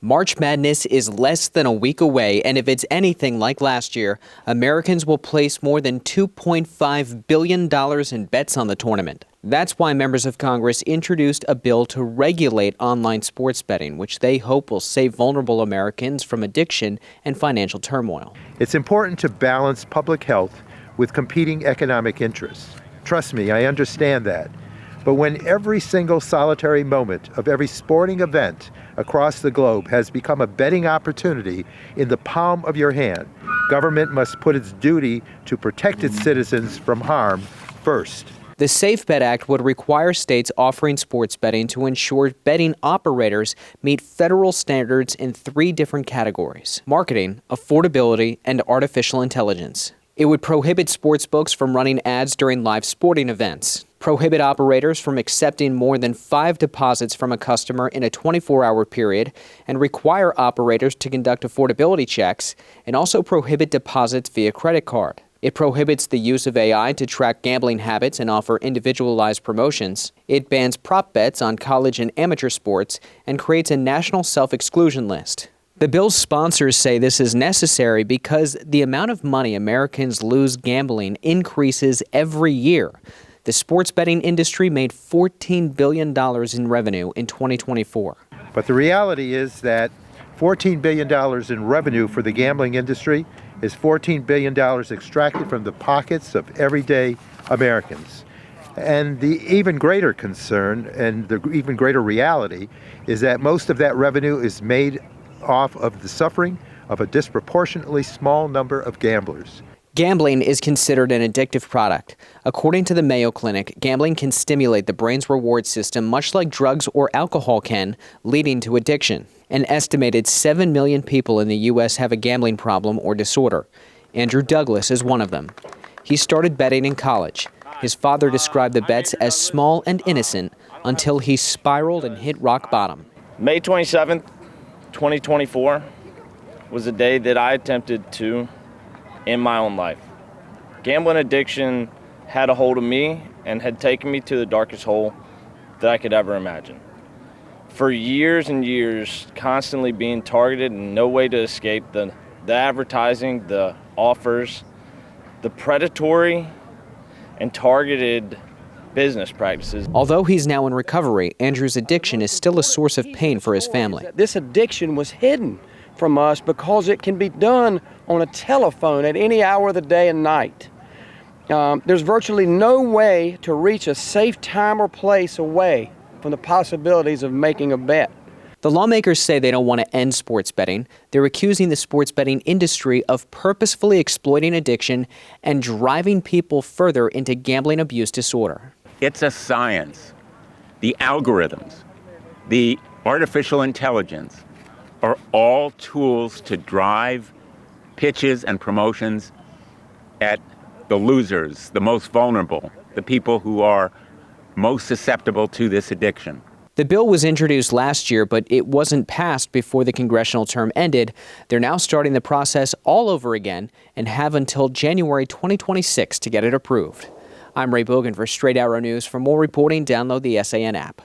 March Madness is less than a week away, and if it's anything like last year, Americans will place more than $2.5 billion in bets on the tournament. That's why members of Congress introduced a bill to regulate online sports betting, which they hope will save vulnerable Americans from addiction and financial turmoil. It's important to balance public health with competing economic interests. Trust me, I understand that. But when every single solitary moment of every sporting event across the globe has become a betting opportunity in the palm of your hand, government must put its duty to protect its citizens from harm first. The Safe Bet Act would require states offering sports betting to ensure betting operators meet federal standards in 3 different categories: marketing, affordability, and artificial intelligence. It would prohibit sportsbooks from running ads during live sporting events, prohibit operators from accepting more than 5 deposits from a customer in a 24-hour period, and require operators to conduct affordability checks, and also prohibit deposits via credit card. It prohibits the use of AI to track gambling habits and offer individualized promotions. It bans prop bets on college and amateur sports and creates a national self-exclusion list. The bill's sponsors say this is necessary because the amount of money Americans lose gambling increases every year. The sports betting industry made $14 billion in revenue in 2024. But the reality is that $14 billion in revenue for the gambling industry is $14 billion extracted from the pockets of everyday Americans. And the even greater concern and the even greater reality is that most of that revenue is made off of the suffering of a disproportionately small number of gamblers. Gambling is considered an addictive product. According to the Mayo Clinic, gambling can stimulate the brain's reward system much like drugs or alcohol can, leading to addiction. An estimated 7 million people in the U.S. have a gambling problem or disorder. Andrew Douglas is one of them. He started betting in college. His father described the bets as small and innocent until he spiraled and hit rock bottom. May 27th, 2024 was the day that I attempted to end my own life. Gambling addiction had a hold of me and had taken me to the darkest hole that I could ever imagine. For years and years, constantly being targeted and no way to escape the advertising, the offers, the predatory and targeted business practices. Although he's now in recovery, Andrew's addiction is still a source of pain for his family. This addiction was hidden from us because it can be done on a telephone at any hour of the day and night. There's virtually no way to reach a safe time or place away from the possibilities of making a bet. The lawmakers say they don't want to end sports betting. They're accusing the sports betting industry of purposefully exploiting addiction and driving people further into gambling abuse disorder. It's a science. The algorithms, the artificial intelligence are all tools to drive pitches and promotions at the losers, the most vulnerable, the people who are most susceptible to this addiction. The bill was introduced last year, but it wasn't passed before the congressional term ended. They're now starting the process all over again and have until January 2026 to get it approved. I'm Ray Bogan for Straight Arrow News. For more reporting, download the SAN app.